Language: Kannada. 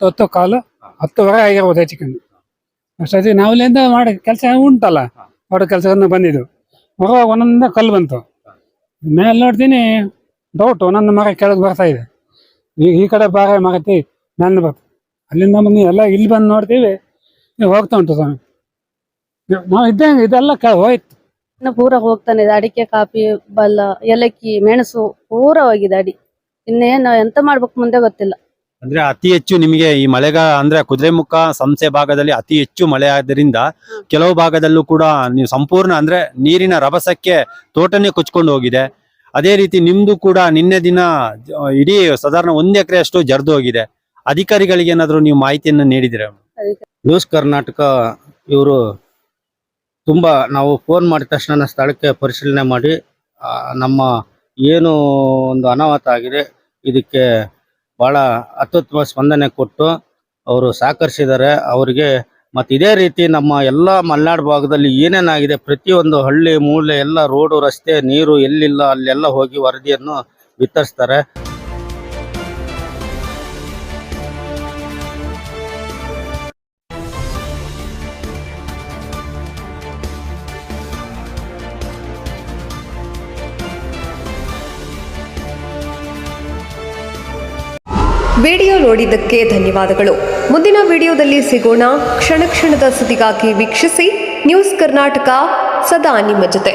10 ಕಾಲು 10ವರೆ ಆಗಿರ್ಬೋದು ಹೆಚ್ಚು ಕಮ್ಮಿ. ಅಷ್ಟೊತ್ತಿಗೆ ನಾವು ಇಲ್ಲಿಂದ ಮಾಡಿ ಕೆಲಸ ಉಂಟಲ್ಲ ಮಾಡೋ ಕೆಲಸವನ್ನು ಬಂದಿದ್ದು ಬರುವಾಗ ಒಂದೊಂದ ಕಲ್ಲು ಬಂತು. ಮೇಲೆ ನೋಡ್ತೀನಿ ಡೌಟ್ ಒಂದೊಂದು ಮರ ಕೆಳಗೆ ಬರ್ತಾ ಇದೆ. ಈ ಕಡೆ ಬಾರೆ ಮರತಿ ಮೇಲೆ ಬರ್ತದೆ. ಅಲ್ಲಿಂದ ಬಂದು ಎಲ್ಲ ಇಲ್ಲಿ ಬಂದು ನೋಡ್ತೀವಿ ಹೋಗ್ತಾ ಉಂಟು ಸ್ವಾಮಿ. ನಾವು ಇದ್ದಂಗೆ ಇದೆಲ್ಲ ಹೋಯ್ತು. ಪೂರ ಹೋಗ್ತಾನೆ ಇದೆ. ಅಡಿಕೆ, ಕಾಫಿ, ಬಲ್ಲ, ಏಲಕ್ಕಿ, ಮೆಣಸು ಪೂರ ಹೋಗಿದೆ ಅಡಿ. ಇನ್ನೇನು ಎಂತ ಮಾಡ್ಬೇಕು ಮುಂದೆ ಗೊತ್ತಿಲ್ಲ. ಅಂದ್ರೆ ಅತಿ ಹೆಚ್ಚು ನಿಮಗೆ ಈ ಮಳೆಗಾಲ ಅಂದ್ರೆ ಕುದುರೆಮುಖ ಸಂಸೆ ಭಾಗದಲ್ಲಿ ಅತಿ ಹೆಚ್ಚು ಮಳೆ ಆದ್ದರಿಂದ ಕೆಲವು ಭಾಗದಲ್ಲೂ ಕೂಡ ನೀವು ಸಂಪೂರ್ಣ ಅಂದ್ರೆ ನೀರಿನ ರಭಸಕ್ಕೆ ತೋಟನೇ ಕೊಚ್ಕೊಂಡು ಹೋಗಿದೆ. ಅದೇ ರೀತಿ ನಿಮ್ದು ಕೂಡ ನಿನ್ನೆ ದಿನ ಇಡೀ ಸಾಧಾರಣ 1 ಎಕರೆ ಅಷ್ಟು ಜರ್ದು ಹೋಗಿದೆ. ಅಧಿಕಾರಿಗಳಿಗೆ ಏನಾದ್ರು ನೀವು ಮಾಹಿತಿಯನ್ನು ನೀಡಿದಿರ? ನ್ಯೂಸ್ ಕರ್ನಾಟಕ ಇವರು ತುಂಬಾ ನಾವು ಫೋನ್ ಮಾಡಿದ ತಕ್ಷಣ ಸ್ಥಳಕ್ಕೆ ಪರಿಶೀಲನೆ ಮಾಡಿ ನಮ್ಮ ಏನು ಒಂದು ಅನಾಹುತ ಆಗಿದೆ ಇದಕ್ಕೆ ಬಹಳ ಅತ್ಯುತ್ತಮ ಸ್ಪಂದನೆ ಕೊಟ್ಟು ಅವರು ಸಹಕರಿಸಿದ್ದಾರೆ ಅವರಿಗೆ. ಮತ್ತು ಇದೇ ರೀತಿ ನಮ್ಮ ಎಲ್ಲ ಮಲೆನಾಡು ಭಾಗದಲ್ಲಿ ಏನೇನಾಗಿದೆ ಪ್ರತಿಯೊಂದು ಹಳ್ಳಿ ಮೂಲೆ ಎಲ್ಲ ರೋಡು ರಸ್ತೆ ನೀರು ಎಲ್ಲಿಲ್ಲ ಅಲ್ಲೆಲ್ಲ ಹೋಗಿ ವರದಿಯನ್ನು ವಿತರಿಸ್ತಾರೆ. ವಿಡಿಯೋ ನೋಡಿದ್ದಕ್ಕೆ ಧನ್ಯವಾದಗಳು. ಮುಂದಿನ ವಿಡಿಯೋದಲ್ಲಿ ಸಿಗೋಣ. ಕ್ಷಣ ಕ್ಷಣದ ಸುದ್ದಿಗಾಗಿ ವೀಕ್ಷಿಸಿ ನ್ಯೂಸ್ ಕರ್ನಾಟಕ, ಸದಾ ನಿಮ್ಮ ಜೊತೆ.